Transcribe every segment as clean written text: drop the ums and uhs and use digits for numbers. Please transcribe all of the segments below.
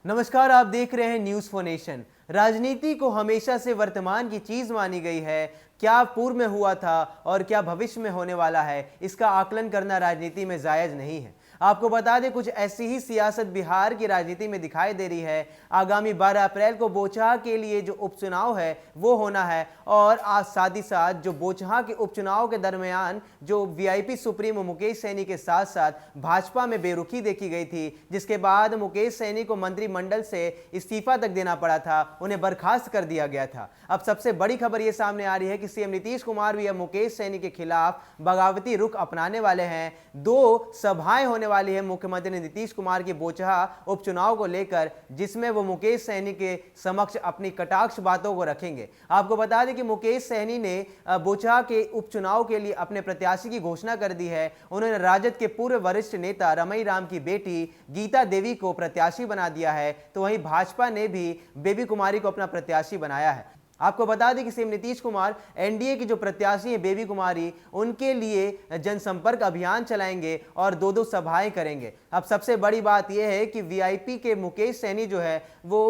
नमस्कार, आप देख रहे हैं न्यूज़ फॉर नेशन। राजनीति को हमेशा से वर्तमान की चीज मानी गई है। क्या पूर्व में हुआ था और क्या भविष्य में होने वाला है, इसका आकलन करना राजनीति में जायज नहीं है। आपको बता दें, कुछ ऐसी ही सियासत बिहार की राजनीति में दिखाई दे रही है। आगामी 12 अप्रैल को बोचहा के लिए जो उपचुनाव है वो होना है, और आज साथ ही साथ जो बोचहा के उपचुनाव के दरमियान जो वीआईपी सुप्रीमो मुकेश सैनी के साथ साथ भाजपा में बेरुखी देखी गई थी, जिसके बाद मुकेश सैनी को मंत्रिमंडल से इस्तीफा तक देना पड़ा था, उन्हें बर्खास्त कर दिया गया था। अब सबसे बड़ी खबर यह सामने आ रही है कि सीएम नीतीश कुमार भी अब मुकेश सैनी के खिलाफ बगावती रुख अपनाने वाले हैं। 2 सभाएं होने वाली है मुख्यमंत्री नीतीश कुमार की बोचहा उपचुनाव को लेकर, जिसमें वो मुकेश सैनी के समक्ष अपनी कटाक्ष बातों को रखेंगे। आपको बता दें कि मुकेश सैनी ने बोचहा के उपचुनाव के लिए अपने प्रत्याशी की घोषणा कर दी है। उन्होंने राजद के पूर्व वरिष्ठ नेता रमई राम की बेटी गीता देवी को प्रत्याशी बना दिया है, तो वहीं भाजपा ने भी बेबी कुमारी को अपना प्रत्याशी बनाया है। आपको बता दें कि सीएम नीतीश कुमार एनडीए की जो प्रत्याशी है बेबी कुमारी, उनके लिए जनसंपर्क अभियान चलाएंगे और 2 सभाएं करेंगे। अब सबसे बड़ी बात यह है कि वीआईपी के मुकेश सैनी जो है वो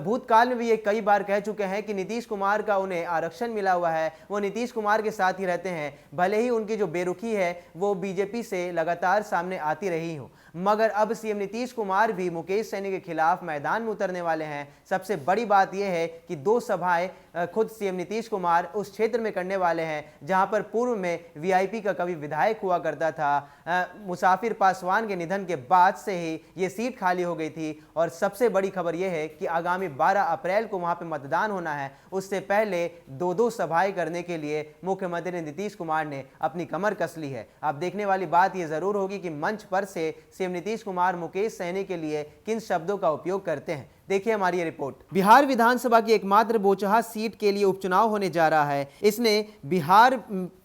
भूतकाल में भी ये कई बार कह चुके हैं कि नीतीश कुमार का उन्हें आरक्षण मिला हुआ है, वो नीतीश कुमार के साथ ही रहते हैं, भले ही उनकी जो बेरुखी है वो बीजेपी से लगातार सामने आती रही हो। मगर अब सीएम नीतीश कुमार भी मुकेश सैनी के खिलाफ मैदान में उतरने वाले हैं। सबसे बड़ी बात यह है कि 2 सभाएं खुद सीएम नीतीश कुमार उस क्षेत्र में करने वाले हैं जहां पर पूर्व में वीआईपी का कभी विधायक हुआ करता था। मुसाफिर पासवान के निधन के बाद से ही ये सीट खाली हो गई थी, और सबसे बड़ी खबर यह है कि आगामी 12 अप्रैल को वहां पर मतदान होना है। उससे पहले 2 सभाएं करने के लिए मुख्यमंत्री नीतीश कुमार ने अपनी कमर कस ली है। अब देखने वाली बात यह जरूर होगी कि मंच पर से सीएम नीतीश कुमार मुकेश सैनी के लिए किन शब्दों का उपयोग करते हैं। देखिए हमारी ये रिपोर्ट। बिहार विधानसभा की एकमात्र बोचहा सीट के लिए उपचुनाव होने जा रहा है। इसने बिहार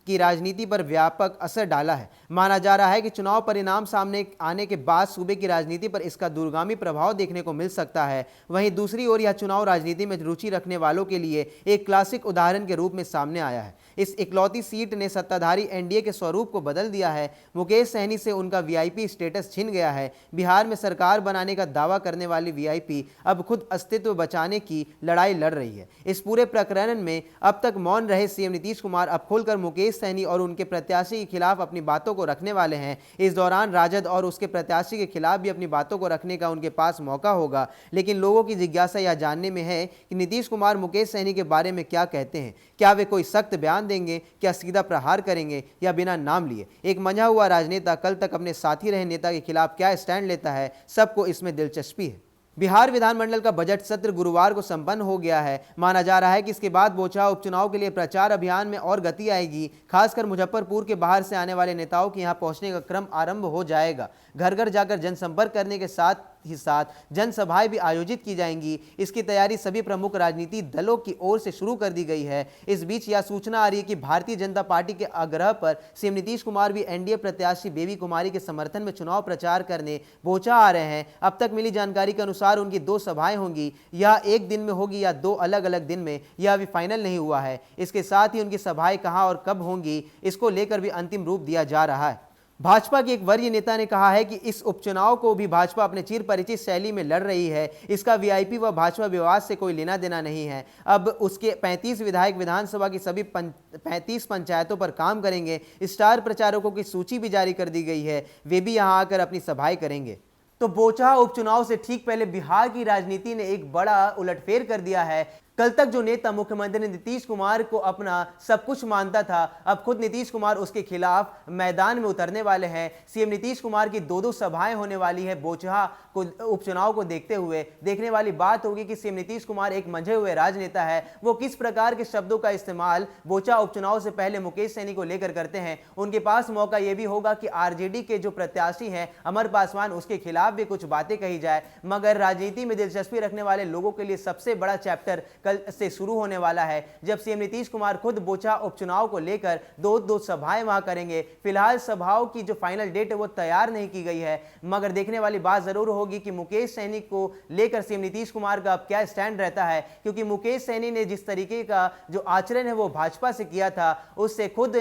की राजनीति पर व्यापक असर डाला है। माना जा रहा है कि चुनाव परिणाम सामने आने के बाद सूबे की राजनीति पर इसका दूरगामी प्रभाव देखने को मिल सकता है। वहीं दूसरी ओर यह चुनाव राजनीति में रुचि रखने वालों के लिए एक क्लासिक उदाहरण के रूप में सामने आया है। इस इकलौती सीट ने सत्ताधारी एनडीए के स्वरूप को बदल दिया है। मुकेश सहनी से उनका वीआईपी स्टेटस छिन गया है। बिहार में सरकार बनाने का दावा करने वाली वीआईपी अब खुद अस्तित्व बचाने की लड़ाई लड़ रही है। इस पूरे प्रकरण में अब तक मौन रहे सीएम नीतीश कुमार अब खुलकर मुकेश सैनी और उनके प्रत्याशी के खिलाफ अपनी बातों को रखने वाले हैं। इस दौरान राजद और उसके प्रत्याशी के खिलाफ भी अपनी बातों को रखने का उनके पास मौका होगा। लेकिन लोगों की जिज्ञासा यह जानने में है कि नीतीश कुमार मुकेश सैनी के बारे में क्या कहते हैं। क्या वे कोई सख्त बयान देंगे, क्या सीधा प्रहार करेंगे, या बिना नाम लिए एक मंझा हुआ राजनेता कल तक अपने साथी रहे नेता के खिलाफ क्या स्टैंड लेता है, सबको इसमें दिलचस्पी है। बिहार विधानमंडल का बजट सत्र गुरुवार को संपन्न हो गया है। माना जा रहा है कि इसके बाद बोचहा उपचुनाव के लिए प्रचार अभियान में और गति आएगी। खासकर मुजफ्फरपुर के बाहर से आने वाले नेताओं के यहां पहुंचने का क्रम आरंभ हो जाएगा। घर घर जाकर जनसंपर्क करने के साथ ही साथ जनसभाएं भी आयोजित की जाएंगी। इसकी तैयारी सभी प्रमुख राजनीतिक दलों की ओर से शुरू कर दी गई है। इस बीच यह सूचना आ रही है कि भारतीय जनता पार्टी के आग्रह पर सीएम नीतीश कुमार भी एनडीए प्रत्याशी बेबी कुमारी के समर्थन में चुनाव प्रचार करने बोचहा आ रहे हैं। अब तक मिली जानकारी के अनुसार उनकी 2 सभाएं होंगी। यह एक दिन में होगी या 2 अलग अलग दिन में, यह अभी फाइनल नहीं हुआ है। इसके साथ ही उनकी सभाएं कहां और कब होंगी, इसको लेकर भी अंतिम रूप दिया जा रहा है। भाजपा के एक वरीय नेता ने कहा है कि इस उपचुनाव को भी भाजपा अपने चिर परिचित शैली में लड़ रही है। इसका वीआईपी व भाजपा विवाद से कोई लेना देना नहीं है। अब उसके 35 विधायक विधानसभा की सभी 35 पंचायतों पर काम करेंगे। स्टार प्रचारकों की सूची भी जारी कर दी गई है, वे भी यहां आकर अपनी सभाएं करेंगे। तो बोचहा उपचुनाव से ठीक पहले बिहार की राजनीति ने एक बड़ा उलटफेर कर दिया है। कल तक जो नेता मुख्यमंत्री नीतीश कुमार को अपना सब कुछ मानता था, अब खुद नीतीश कुमार उसके खिलाफ मैदान में उतरने वाले हैं। सीएम नीतीश कुमार की 2 सभाएं होने वाली है बोचहा को उपचुनाव को देखते हुए। देखने वाली बात होगी कि सीएम नीतीश कुमार एक मंझे हुए राजनेता है, वो किस प्रकार के शब्दों का इस्तेमाल बोचहा उपचुनाव से पहले मुकेश सैनी को लेकर करते हैं। उनके पास मौका यह भी होगा कि आरजेडी के जो प्रत्याशी हैं अमर पासवान, उसके खिलाफ भी कुछ बातें कही जाए। मगर राजनीति में दिलचस्पी रखने वाले लोगों के लिए सबसे बड़ा चैप्टर कल से शुरू होने वाला है, जब सीएम नीतीश कुमार खुद बोचा उपचुनाव को लेकर दो सभाएं वहां करेंगे। फिलहाल सभाओं की जो फाइनल डेट है वो तैयार नहीं की गई है, मगर देखने वाली बात जरूर होगी कि मुकेश सहनी को लेकर सीएम नीतीश कुमार का अब क्या स्टैंड रहता है, क्योंकि मुकेश सहनी ने जिस तरीके का जो आचरण है वो भाजपा से किया था, उससे खुद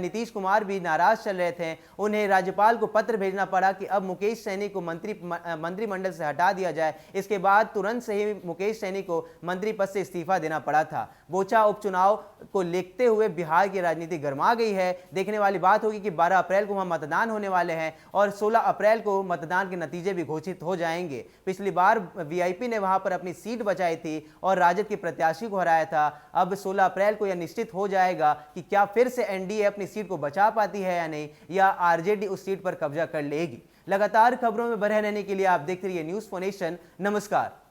नीतीश कुमार भी नाराज चल रहे थे। उन्हें राज्यपाल को पत्र भेजना पड़ा कि अब मुकेश सहनी को मंत्रिमंडल से हटा दिया जाए। इसके बाद तुरंत से ही मुकेश सहनी को मंत्री पद से इस्तीफा देना पड़ा था। बोचा उपचुनाव को लेते हुए बिहार की राजनीति गर्मा गई है। देखने वाली बात होगी कि 12 अप्रैल को वहां मतदान होने वाले हैं और 16 अप्रैल को मतदान के नतीजे भी घोषित हो जाएंगे। पिछली बार वीआईपी ने वहां पर अपनी सीट बचाई थी और राजद के प्रत्याशी को हराया था। अब 16 अप्रैल को यह निश्चित हो जाएगा कि क्या फिर से एनडीए अपनी सीट को बचा पाती है या नहीं, या आरजेडी उस सीट पर कब्जा कर लेगी। लगातार खबरों में बने रहने के लिए आप देखते रहिए न्यूज़4नेशन। नमस्कार।